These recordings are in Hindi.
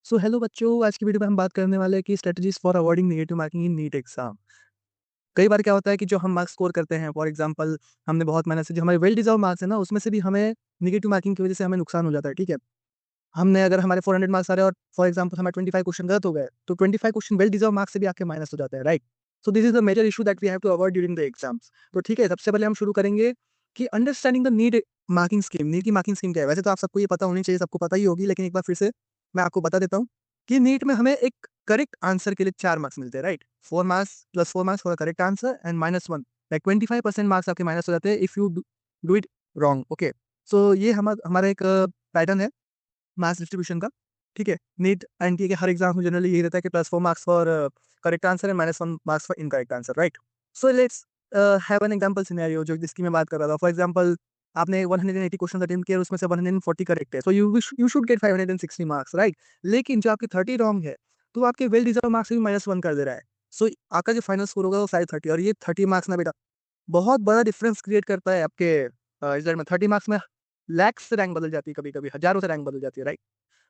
सो हेलो बच्चों, आज की वीडियो में हम बात करने वाले हैं कि strategies for avoiding negative marking in NEET exam. कई बार क्या होता है कि जो हम मार्क्स स्कोर करते हैं, फॉर एग्जांपल हमने बहुत मेहनत से जो हमारे वेल डिजर्व मार्क्स है ना, उसमें से भी हमें नेगेटिव मार्किंग की वजह से हमें नुकसान हो जाता है। ठीक है, हमने अगर हमारे 400 मार्क्स आ रहे हैं और फॉर एग्जांपल हमारे 25 क्वेश्चन गलत हो गए, तो 25 क्वेश्चन वेल डिजर्व मार्क्स से भी आपके माइनस हो जाते हैं, right? So this is the major issue that we have to avoid during the exams. तो ठीक है, सबसे पहले हम शुरू करेंगे कि understanding the NEET marking scheme. NEET की मार्किंग स्कीम क्या है? वैसे तो आप सबको ये पता होनी चाहिए, सबको पता ही होगी, लेकिन एक बार फिर से मैं आपको बता देता हूँ कि नीट में हमें एक करेक्ट आंसर के लिए 4 मार्क्स मिलते हैं, right? 4 marks plus 4 marks for correct answer and -1, like 25% marks आपके माइनस हो जाते हैं if you do it wrong. Okay, so ये हमारा एक पैटर्न है मार्क्स डिस्ट्रीब्यूशन का। ठीक है, नीट एनटीए के हर एग्जाम में जनरली यही रहता है कि +4 marks for correct answer and -1 marks for incorrect answer, right? So let's have an example scenario जो जिसकी मैं बात कर रहा था। फॉर एग्जांपल आपने 180 क्वेश्चन अटेम्प्ट किया, उसमें से 140 करेक्ट है, so you should get 560 marks, right? लेकिन जो आपके 30 रॉन्ग है, तो आपके वेल डिजर्व मार्क्स भी -1 कर दे रहा है। सो आपका जो फाइनल स्कोर होगा वो शायद 30, और ये 30 मार्क्स ना बेटा बहुत बड़ा डिफरेंस क्रिएट करता है आपके रिजल्ट में। 30 मार्क्स में लैक्स से रैंक बदल जाती है, कभी कभी हजारों से रैंक बदल जाती है, राइट?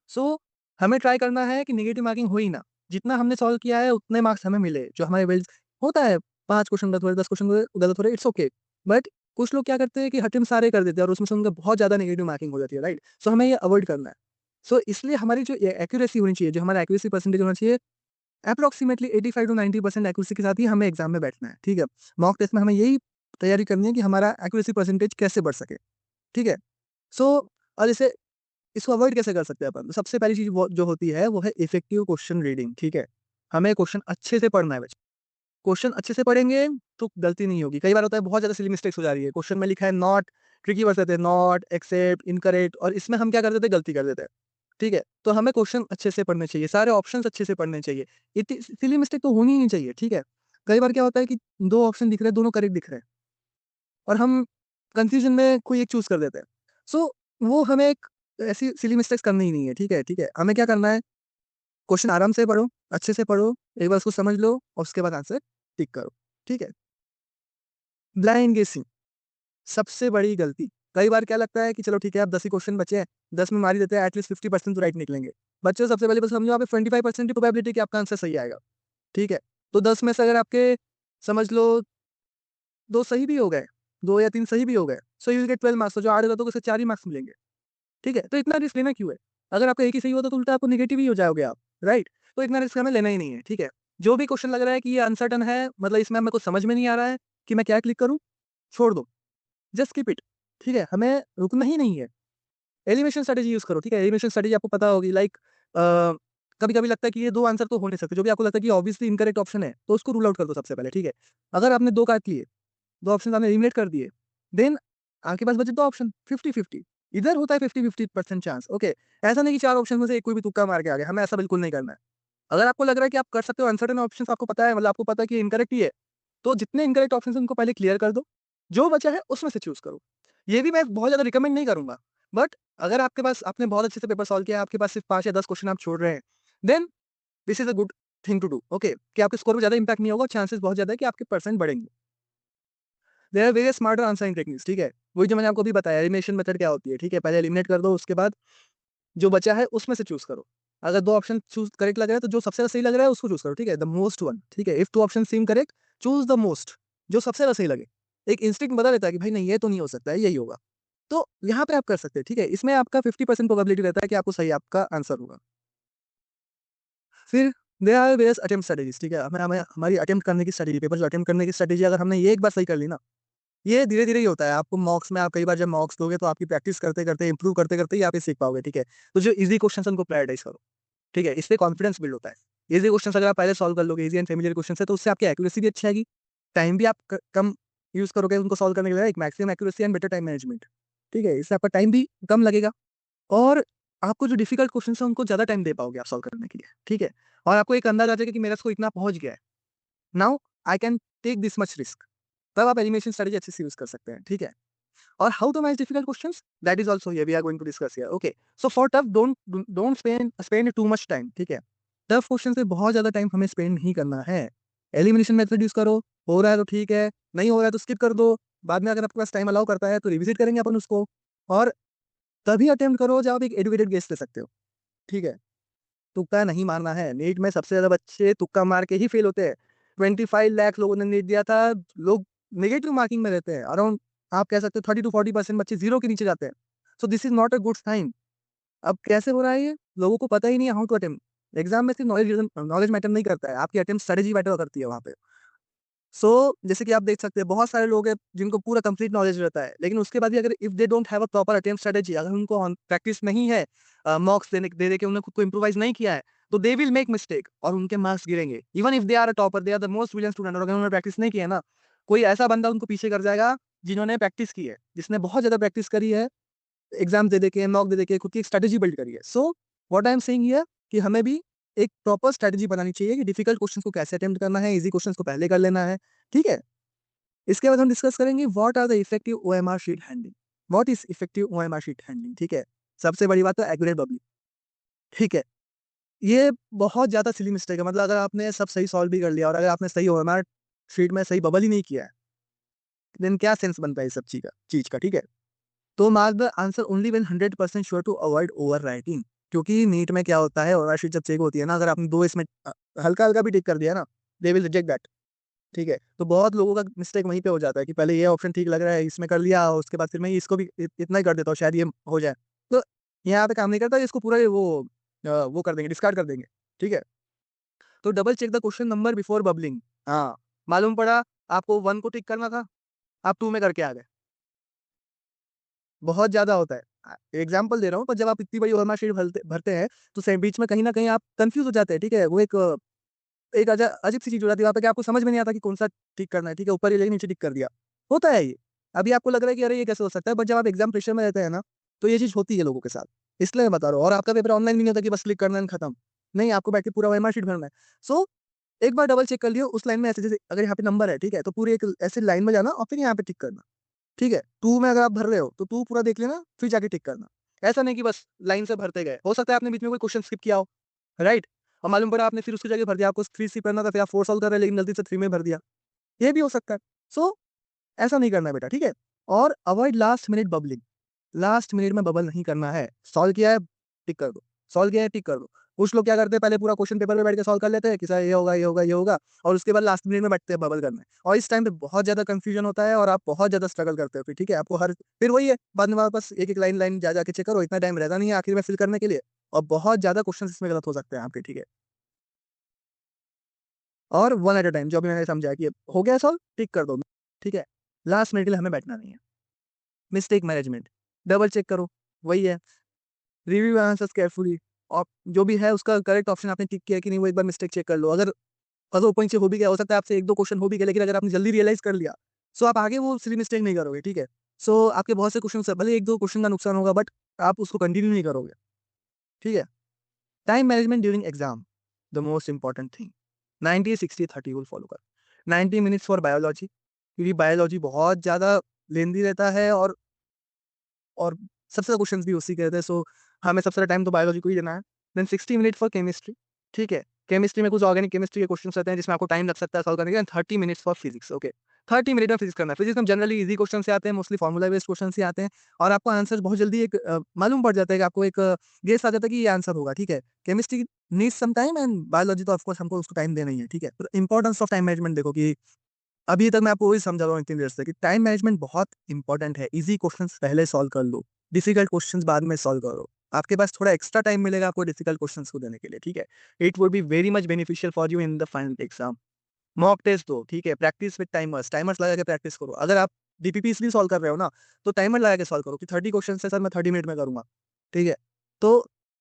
सो हमें ट्राई करना है कि नेगेटिव मार्किंग हो ही ना। जितना हमने सॉल्व किया है उतने मार्क्स हमें मिले, जो हमारे वेल होता है। 5 क्वेश्चन गलत हो रहे, 10 क्वेश्चन गलत हो रहे, इट्स ओके। बट कुछ लोग क्या करते हैं कि हटिम सारे कर देते हैं और उसमें से उनका बहुत ज़्यादा नेगेटिव मार्किंग हो जाती है, राइट? सो हमें ये अवॉइड करना है। सो इसलिए हमारी जो एक्यूरेसी होनी चाहिए, जो हमारा एक्यूरेसी परसेंटेज होना चाहिए, अप्रॉक्सीमेटली 85 टू 90% एक्यूरेसी के साथ ही हमें एग्जाम में बैठना है। ठीक है, मॉक टेस्ट में हमें यही तैयारी करनी है कि हमारा एक्यूरेसी परसेंटेज कैसे बढ़ सके। ठीक है, सो और इसे इसको अवॉइड कैसे कर सकते हैं अपन? तो सबसे पहली चीज़ वो जो होती है वो है इफेक्टिव क्वेश्चन रीडिंग। ठीक है, हमें क्वेश्चन अच्छे से पढ़ना है बच्चे। क्वेश्चन अच्छे से पढ़ेंगे तो गलती नहीं होगी। कई बार होता है बहुत ज़्यादा सिली मिस्टेक्स हो जा रही है। क्वेश्चन में लिखा है नॉट, ट्रिकी वर्ड्स रहते हैं नॉट, एक्सेप्ट, इनकरेक्ट, और इसमें हम क्या कर देते हैं? गलती कर देते हैं। ठीक है, तो हमें क्वेश्चन अच्छे से पढ़ने चाहिए, सारे ऑप्शंस अच्छे से पढ़ने चाहिए। इतनी सिली मिस्टेक तो होनी ही नहीं चाहिए। ठीक है, कई बार क्या होता है कि 2 ऑप्शन दिख रहे हैं, दोनों करेक्ट दिख रहे हैं और हम कंफ्यूजन में कोई एक चूज़ कर देते हैं। सो वो हमें एक ऐसी सिली मिस्टेक्स करनी ही नहीं है। ठीक है, ठीक है, हमें क्या करना है? क्वेश्चन आराम से पढ़ो, अच्छे से पढ़ो, एक बार उसको समझ लो और उसके बाद आंसर टिक करो। ठीक है? ब्लाइंड गेसिंग सबसे बड़ी गलती। कई बार क्या लगता है कि चलो ठीक है, अब 10 ही क्वेश्चन बचे हैं, 10 में मार ही देते हैं, एटलीस्ट 50% तो राइट निकलेंगे। बच्चों, सबसे पहले बस समझो, यहाँ पे 25% की प्रोबेबिलिटी कि आपका आंसर सही आएगा। ठीक है? तो 10 में से अगर आपके समझ लो 2 सही भी हो गए, 2 या 3 सही भी हो गए, so you will gate 12 marks. तो जो 8 गलतों को से 4 ही मार्क्स मिलेंगे। ठीक है? तो इतना रिस्क लेना क्यों है? अगर आपका एक ही सही होता तो उल्टा आपको नेगेटिव ही हो जाओगे आप, राइट? तो इतना रिस्क हमें लेना ही नहीं है। ठीक है? जो भी क्वेश्चन लग रहा है कि ये अनसर्टेन है, मतलब इसमें मेरे को समझ में नहीं आ रहा है कि मैं क्या क्लिक करूँ, छोड़ दो, जस्ट कीप इट। ठीक है? हमें रुकना ही नहीं है। एलिमिनेशन स्ट्रेटजी यूज़ करो। ठीक है? एलिमिनेशन स्ट्रेटजी आपको पता होगी, लाइक कभी-कभी लगता है कि ये 2 आंसर तो हो नहीं सकते। जो भी आपको लगता है कि ऑब्वियसली इनकरेक्ट ऑप्शन है, तो उसको रूल आउट कर दो सबसे पहले। ठीक है? अगर आपने 2 काट लिए, 2 ऑप्शन आपने एलिमिनेट कर दिए, देन आपके पास बचे 2 ऑप्शन, 50-50। इधर होता है 50-50% चांस। ओके? ऐसा नहीं कि 4 ऑप्शन में से एक कोई भी तुक्का मार के आ गया, हमें ऐसा बिल्कुल नहीं करना है। अगर आपको लग रहा है कि आप कर सकते हो, अनसर्टेन ऑप्शंस आपको पता है, मतलब आपको पता है कि ये इनकरेक्ट ही है, तो जितने इनकरेक्ट ऑप्शंस हैं उनको पहले क्लियर कर दो। जो बचा है उसमें से चूज़ करो। ये भी मैं बहुत ज़्यादा रिकमेंड नहीं करूँगा, बट अगर आपके पास आपने बहुत अच्छे से पेपर सॉल्व किया है, आपके पास सिर्फ 5 या 10 क्वेश्चन आप छोड़ रहे हैं, then this is a good thing to do. Okay? कि आपके स्कोर में ज़्यादा इम्पैक्ट नहीं होगा, चांसेस बहुत ज़्यादा है कि आपके परसेंट बढ़ेंगे। There are various smarter answering techniques. ठीक है? वही जो मैंने आपको अभी बताया, एलिमिनेशन मेथड क्या होती है। ठीक है? पहले एलिमिनेट कर दो, उसके बाद जो बचा है उसमें से चूज़ करो। अगर 2 ऑप्शन चूज़ करेक्ट लग रहा है, तो जो सबसे ज़्यादा सही लग रहा है उसको चूज़ करो। ठीक है? The most one. ठीक है? If 2 option seem correct, choose the most, जो सबसे ज़्यादा सही लगे। एक इंस्टिंक्ट बता देता है कि भाई नहीं, ये तो नहीं हो सकता है, यही होगा। तो यहाँ पे आप कर सकते हैं। ठीक है? इसमें आपका 50% प्रोबेबिलिटी रहता है कि आपको सही आपका आंसर होगा। फिर there are various attempt strategies. ठीक है? हमें हमें हमारी अटेम्प्ट करने की स्ट्रेटजी, पेपर जो अटेम्प्ट करने की स्ट्रेटजी, अगर हमने ये एक बार सही कर ली ना, ये धीरे-धीरे ही होता है। आपको मॉक्स में आप कई बार जब मॉक्स दोगे तो आपकी प्रैक्टिस करते-करते, इंप्रूव करते-करते ही आप ये सीख पाओगे। ठीक है? तो जो ईज़ी क्वेश्चन्स हैं उनको प्रायोरिटाइज़ करो। ठीक है? इससे कॉन्फिडेंस बिल्ड होता है। ईज़ी क्वेश्चन्स अगर आप पहले सॉल्व कर लोगे, ईज़ी एंड फ़ैमिलियर क्वेश्चन्स है, तो उससे आपकी एक्यूरेसी भी अच्छी आएगी। टाइम भी आप क कम यूज़ करोगे उनको सॉल्व करने के लिए, एक maximum accuracy and better time management. ठीक है? इससे आपका टाइम भी कम लगेगा और आपको जो डिफिकल्ट क्वेश्चन्स हैं उनको ज़्यादा टाइम दे पाओगे आप सॉल्व करने के लिए। ठीक है? और आपको एक अंदाज़ा आ जाएगा कि मेरा स्कोर इतना पहुँच गया है। Now I can take this much risk. तब आप एलिमिनेशन स्ट्रैटेजी अच्छे से यूज़ कर सकते हैं। ठीक है? और how to manage difficult questions, that is also here we are going to discuss here. Okay, so for tough don't spend too much time. ठीक है? टफ क्वेश्चन से बहुत ज़्यादा टाइम हमें स्पेंड नहीं करना है। एलिमिनेशन मेथड यूज़ करो, हो रहा है तो ठीक है, नहीं हो रहा है तो स्किप कर दो। बाद में अगर आपके पास टाइम अलाउ करता है तो रिविजिट करेंगे अपन उसको। और तभी अटेम्प्ट करो जब आप एक एजुकेटेड गेस ले सकते हो। ठीक है? तुक्का नहीं मारना है। नीट में सबसे ज़्यादा बच्चे तुक्का मार के ही फेल होते हैं। 25 लाख लोगों ने नीट दिया था, लोग नेगेटिव मार्किंग में रहते हैं। अराउंड आप कह सकते हो 30 टू 40% बच्चे ज़ीरो के नीचे जाते हैं। So this is not a good sign. अब कैसे हो रहा है ये? लोगों को पता ही नहीं है हाउ टू अटेम्प्ट। एग्ज़ाम में सिर्फ नॉलेज मैटर नहीं करता है, आपकी अटेम्प्ट स्ट्रैटेजी मैटर करती है वहाँ पे। जैसे कि आप देख सकते हैं बहुत सारे लोग हैं जिनको पूरा कंप्लीट नॉलेज रहता है, लेकिन उसके बाद भी अगर if they don't have a proper attempt strategy, अगर उनको ऑन प्रैक्टिस नहीं है, मॉक्स दे के उन्हें खुद को इम्प्रोवाइज नहीं किया है, तो दे विल मेक मिस्टेक और उनके मार्क्स गिरेंगे। Even if they are a topper, they are the most brilliant student, और अगर उन्होंने प्रैक्टिस नहीं किया है ना, कोई ऐसा बंदा उनको पीछे कर जाएगा जिन्होंने प्रैक्टिस की है, जिसने बहुत ज्यादा प्रैक्टिस करी है, एग्जाम दे देके, मॉक दे देके खुद की एक स्ट्रेटजी बिल्ड करी है। So what I am saying here कि हमें भी एक प्रॉपर स्ट्रेटजी बनानी चाहिए कि डिफिकल्ट क्वेश्चंस को कैसे अटेम्प्ट करना है, इजी क्वेश्चंस को पहले कर लेना है। ठीक है, इसके बाद हम डिस्कस करेंगे what are the effective OMR sheet handling. What is effective OMR sheet handling? ठीक है, सबसे बड़ी बात तो एक्यूरेट बबलिंग। ठीक है, ये बहुत ज्यादा सिली मिस्टेक है। मतलब अगर आपने सब सही सॉल्व भी कर लिया और अगर आपने सही ओएमआर शीट में सही बबल ही नहीं किया है, देन क्या सेंस बनता है इस सब चीज का? ठीक है, तो mark the answer only when 100% sure to avoid overwriting. क्योंकि नीट में क्या होता है, ओएमआर शीट जब चेक होती है ना, अगर आपने दो इसमें हल्का हल्का भी टिक कर दिया ना, दे विल रिजेक्ट दैट। ठीक है, तो बहुत लोगों का मिस्टेक वहीं पे हो जाता है कि पहले ये ऑप्शन ठीक लग रहा है, इसमें कर लिया, और उसके बाद फिर मैं इसको भी इतना ही कर देता हूँ, शायद ये हो जाए। तो यहाँ पे काम नहीं करता, इसको पूरा वो कर देंगे, डिस्कार्ड कर देंगे। ठीक है, तो double check the question number before bubbling. हाँ, मालूम पड़ा आपको 1 को टिक करना था, आप 2 में करके आ गए। बहुत ज़्यादा होता है। एग्ज़ाम्पल दे रहा हूँ, पर जब आप इतनी बड़ी ओएमआर शीट भरते भरते हैं, तो से बीच में कहीं न कहीं आप कन्फ्यूज़ हो जाते हैं। ठीक है, वो एक अजीब-सी चीज़ हो जाती है वहाँ पे कि आपको समझ में नहीं आता कि कौन-सा टिक करना है। ठीक है, ऊपर ये लेके नीचे टिक कर दिया। होता है ये। अभी आपको लग रहा है कि अरे ये कैसे हो सकता है? बट जब आप एग्ज़ाम प्रेशर में रहते हैं ना, तो ये चीज़ होती है लोगों के साथ। इसलिए मैं बता रहा हूँ, और आपका पेपर ऑनलाइन भी नहीं होता कि बस क्लिक करना है एंड खत्म। नहीं, आपको बैठ के पूरा ओएमआर शीट भरना है। सो एक बार डबल चेक कर लियो, उस लाइन में ऐसे जैसे अगर यहाँ पे नंबर है, ठीक है? तो पूरी एक ऐसे लाइन में जाना और फिर यहाँ पे टिक करना। ठीक है? 2 में अगर आप भर रहे हो, तो 2 पूरा देख लेना, फिर जाके टिक करना। ऐसा नहीं कि बस लाइन से भरते गए। हो सकता है आपने बीच में कोई क्वेश्चन स्किप किया हो, राइट? और मालूम पड़ा आपने फिर उसकी जगह भर दिया, आपको 3 सी करना था, फिर आप 4 सॉल्व कर रहे हैं, लेकिन गलती से 3 में भर दिया। ये भी हो सकता है। सो ऐसा नहीं करना है बेटा, ठीक है? और avoid last minute bubbling. Last minute में बबल नहीं करना है। सॉल्व किया है, टिक कर दो। सॉल्व किया है, टिक कर दो। कुछ लोग क्या करते हैं, पहले पूरा क्वेश्चन पेपर पे बैठ के सॉल्व कर लेते हैं कि सर ये होगा, ये होगा, ये होगा, और उसके बाद लास्ट मिनट में बैठते हैं बबल करने। और इस टाइम पे बहुत ज़्यादा कन्फ्यूजन होता है और आप बहुत ज़्यादा स्ट्रगल करते हो फिर, ठीक है? आपको हर फिर वही है, बाद में वापस एक-एक लाइन जा के चेक करो, इतना टाइम रहता नहीं है आखिर में फिल करने के लिए, और बहुत ज़्यादा क्वेश्चंस इसमें गलत हो सकते हैं आपके, ठीक है? और वन एट अ टाइम, जो अभी मैंने समझाया कि हो गया सॉल्व, टिक कर दो, ठीक है? लास्ट मिनट के लिए हमें बैठना नहीं है। मिस्टेक मैनेजमेंट, डबल चेक करो, वही है। रिव्यू आंसर्स केयरफुली, और जो भी है उसका करेक्ट ऑप्शन आपने टिक किया है कि नहीं, वो एक बार मिस्टेक चेक कर लो। अगर पज़ल पॉइंट से हो भी गया, हो सकता है आपसे 1-2 क्वेश्चन हो भी गए, लेकिन अगर आपने जल्दी रियलाइज़ कर लिया, सो आप आगे वो सिली मिस्टेक नहीं करोगे, ठीक है? सो आपके बहुत से क्वेश्चन भले 1-2 क्वेश्चन का नुकसान होगा, बट आप उसको कंटिन्यू नहीं करोगे, ठीक है? Time management during exam, the most important thing. 90-60-30 rule follow कर। 90 मिनट्स फॉर बायोलॉजी, क्योंकि बायोलॉजी बहुत ज़्यादा लेंदी रहता है, और सबसे ज़्यादा क्वेश्चंस भी उसी के रहते हैं, सो हमें सबसे ज़्यादा टाइम तो बायोलॉजी को ही देना है। देन 60 मिनट फॉर केमिस्ट्री, ठीक है? केमिस्ट्री में कुछ ऑर्गेनिक केमिस्ट्री के क्वेश्चंस रहते हैं जिसमें आपको टाइम लग सकता है सॉल्व करने के लिए। 30 minutes for physics, okay? 30 minute में फिजिक्स करना है। फिजिक्स में जनरली ईज़ी क्वेश्चन से आते हैं, मोस्टली फार्मूला बेस्ड क्वेश्चन से आते हैं, और आपको आंसर बहुत जल्दी मालूम पड़ जाता है कि आपको एक गेस आ जाता है कि ये आंसर होगा, ठीक है? Chemistry needs some time, and biology तो ऑफ कोर्स हमको उसको टाइम देना ही है, ठीक है? तो इंपॉर्टेंस ऑफ टाइम मैनेजमेंट देखो कि अभी तक मैं आपको वही समझा रहा हूँ इतनी देर से कि टाइम मैनेजमेंट बहुत इंपॉर्टेंट है। ईज़ी क्वेश्चंस पहले सॉल्व कर लो, डिफिकल्ट क्वेश्चंस बाद में सॉल्व करो। आपके पास थोड़ा एक्स्ट्रा टाइम मिलेगा आपको डिफिकल्ट क्वेश्चंस को देने के लिए, ठीक है? It would be very much beneficial for you in the final exam. Mock test दो, ठीक है? प्रैक्टिस विद टाइमर्स, टाइमर्स लगा के प्रैक्टिस करो। अगर आप डीपीपी इसलिए सॉल्व कर रहे हो ना, तो टाइमर लगा के सॉल्व करो कि 30 क्वेश्चंस है सर, मैं 30 मिनट में करूँगा, ठीक है? तो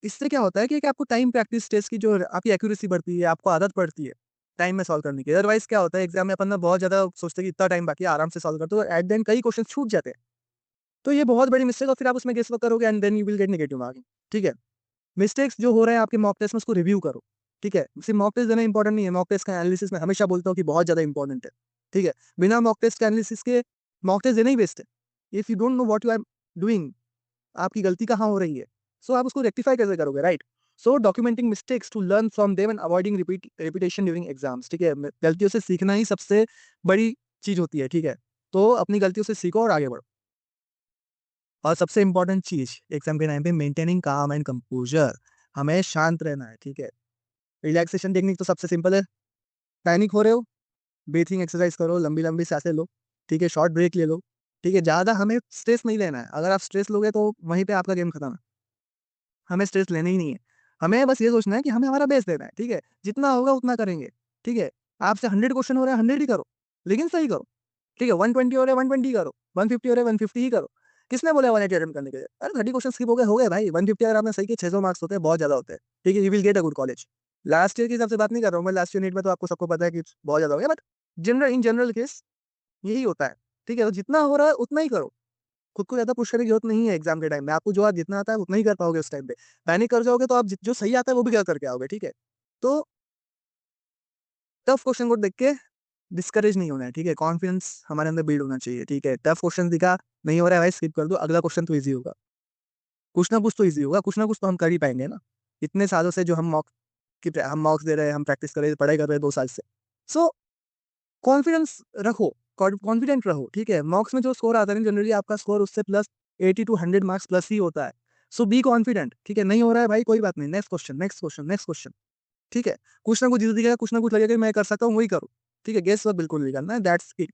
इससे क्या होता है कि आपको टाइम प्रैक्टिस टेस्ट की जो आपकी एक्यूरेसी बढ़ती है, आपको आदत पड़ती है टाइम में सॉल्व करने की। अदरवाइज़ क्या होता है, एग्ज़ाम में अपन ना बहुत ज़्यादा सोचते हैं कि इतना टाइम बाकी है, आराम से सॉल्व करते हो, एट द एंड कई क्वेश्चन छूट जाते हैं। तो ये बहुत बड़ी मिस्टेक, और फिर आप उसमें गेस वर्क करोगे and then you will get negative marking, ठीक है? मिस्टेक्स जो हो रहे हैं आपके मॉक टेस्ट में, उसको रिव्यू करो, ठीक है? सिर्फ मॉक टेस्ट देना इंपॉर्टेंट नहीं है, मॉक टेस्ट का एनालिसिस मैं हमेशा बोलता हूँ कि बहुत ज़्यादा इंपॉर्टेंट है, ठीक है? बिना मॉक टेस्ट के एनालिसिस के मॉक टेस्ट देना ही वेस्ट है। If you don't know what you are doing, आपकी गलती कहाँ हो रही है, सो आप उसको रेक्टिफाई कैसे करोगे, right? So documenting mistakes to learn from them and avoiding repetition during exams, ठीक है? गलतियों से सीखना ही सबसे बड़ी चीज़ होती है, ठीक है? तो अपनी गलतियों से सीखो और आगे बढ़ो। और सबसे इम्पोर्टेंट चीज़ एग्ज़ाम के टाइम पे मेंटेनिंग काम एंड कंपोज़र। हमें शांत रहना है, ठीक है। रिलैक्सेशन टेक्निक तो सबसे सिंपल है। पैनिक हो रहे हो, ब्रीथिंग एक्सरसाइज करो, लंबी लंबी सांसें लो, ठीक है, शॉर्ट ब्रेक ले लो, ठीक है। ज़्यादा हमें स्ट्रेस नहीं लेना है। अगर आप स्ट्रेस लोगे तो वहीं पे आपका गेम खत्म है। हमें स्ट्रेस लेना ही नहीं है। हमें बस ये सोचना है कि हमें हमारा बेस्ट देना है, ठीक है। जितना होगा उतना करेंगे, ठीक है। आपसे 100 क्वेश्चन हो रहे हैं, 100 ही करो, लेकिन सही करो, ठीक है। 120 हो रहे हैं, 120 करो, 150 हो रहे हैं, 150 ही करो। किसने बोला 180 अटेम्प्ट करने के लिए? अरे 30 क्वेश्चन स्किप हो गए भाई। 150 अगर आपने सही किए, 600 मार्क्स होते हैं, बहुत ज़्यादा होते हैं, ठीक है। You will get a good college. Last year के हिसाब से बात नहीं कर रहा हूँ मैं। लास्ट ईयर नीट में तो आपको सबको पता है कि बहुत ज़्यादा हो गया, बट इन जनरल केस यही होता है, ठीक है। तो जितना हो रहा है उतना ही करो। खुद को ज़्यादा पुश करने की जरूरत नहीं है एग्जाम के टाइम में। आपको जो आज जितना आता है उतना ही कर पाओगे उस टाइम पे। पैनिक कर जाओगे तो आप जो सही आता है वो भी क्या करके आओगे, ठीक है। तो टफ क्वेश्चन को देख के डिस्करेज नहीं होना है, ठीक है। कॉन्फिडेंस हमारे अंदर बिल्ड होना चाहिए, ठीक है। टफ क्वेश्चन दिखा, नहीं हो रहा है भाई, स्किप कर दो, अगला क्वेश्चन तो ईजी होगा। कुछ ना कुछ तो ईजी होगा, कुछ ना कुछ तो हम कर ही पाएंगे ना। इतने सालों से जो हम मॉक्स दे रहे हैं, हम प्रैक्टिस कर रहे हैं, पढ़ाई कर रहे हैं 2 साल से। सो कॉन्फिडेंस रखो, कॉन्फिडेंट रहो, ठीक है। मॉक्स में जो स्कोर आता है जनरली आपका स्कोर उससे प्लस 80 to 100 मार्क्स प्लस ही होता है। सो बी कॉन्फिडेंट, ठीक है। नहीं हो रहा है भाई, कोई बात नहीं, next question, next question, next question, ठीक है। कुछ ना कुछ इजी दिखेगा, कुछ ना कुछ लगेगा कि मैं कर सकता हूँ, वही करो, ठीक है। गेस वर्क बिल्कुल नहीं करना है, दैट्स इट,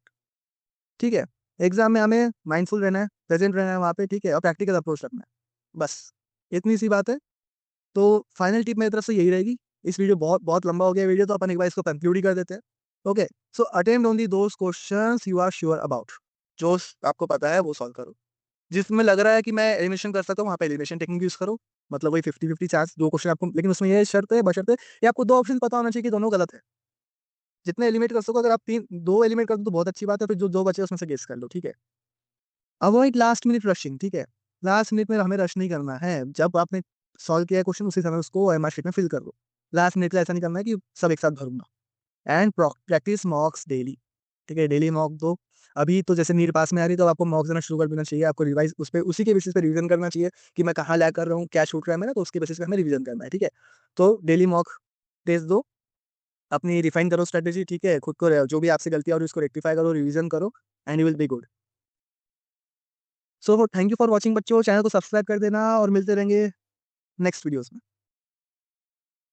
ठीक है। एग्जाम में हमें माइंडफुल रहना है, प्रेजेंट रहना है वहाँ पे, ठीक है, और प्रैक्टिकल अप्रोच रखना है, बस इतनी सी बात है। तो फाइनल टिप मेरी तरफ से यही रहेगी। इस वीडियो बहुत बहुत लंबा हो गया वीडियो, तो अपन एक बार इसको कंक्लूड ही कर देते हैं। Okay, so attempt only those questions you are sure about. जो आपको पता है वो सॉल्व करो। जिसमें लग रहा है कि मैं एलिमिनेशन कर सकता हूँ, वहाँ पे एलिमिनेशन टेक्निक यूज करो। मतलब वही 50-50 चांस, दो क्वेश्चन आपको, लेकिन उसमें ये शर्त है, बशर्ते ये आपको दो ऑप्शन पता होना चाहिए कि दोनों गलत है। जितने एलिमिनेट कर सको, अगर आप तीन दो एलिमिनेट कर दो तो बहुत अच्छी बात है, फिर जो दो बचे उसमें से गेस कर लो, ठीक है। अवॉइड लास्ट मिनट रशिंग, ठीक है। लास्ट मिनट में हमें रश नहीं करना है। जब आपने सॉल्व किया है क्वेश्चन, उसी समय उसको ओएमआर शीट में फिल कर दो। लास्ट मिनट का ऐसा नहीं करना है कि सब एक साथ भरूंगा। एंड प्रैक्टिस मॉक्स डेली, ठीक है। डेली मॉक दो। अभी तो जैसे नीट पास में आ रही है, तो आपको मॉक देना शुरू कर देना चाहिए। आपको रिवाइज उस पे, उसी के बेसिस पे रिवीजन करना चाहिए कि मैं कहाँ लैग कर रहा हूँ, क्या छूट रहा है मेरा, तो उसके बेसिस पे हमें रिवीजन करना है, ठीक है। तो डेली मॉक टेस्ट दो, अपनी रिफाइन करो स्ट्रेटेजी, ठीक है। खुद को जो भी आपसे गलती है और उसको रेक्टिफाई करो, रिवीजन करो, and you will be good. So thank you for watching बच्चों। चैनल को सब्सक्राइब कर देना और मिलते रहेंगे नेक्स्ट वीडियोस में।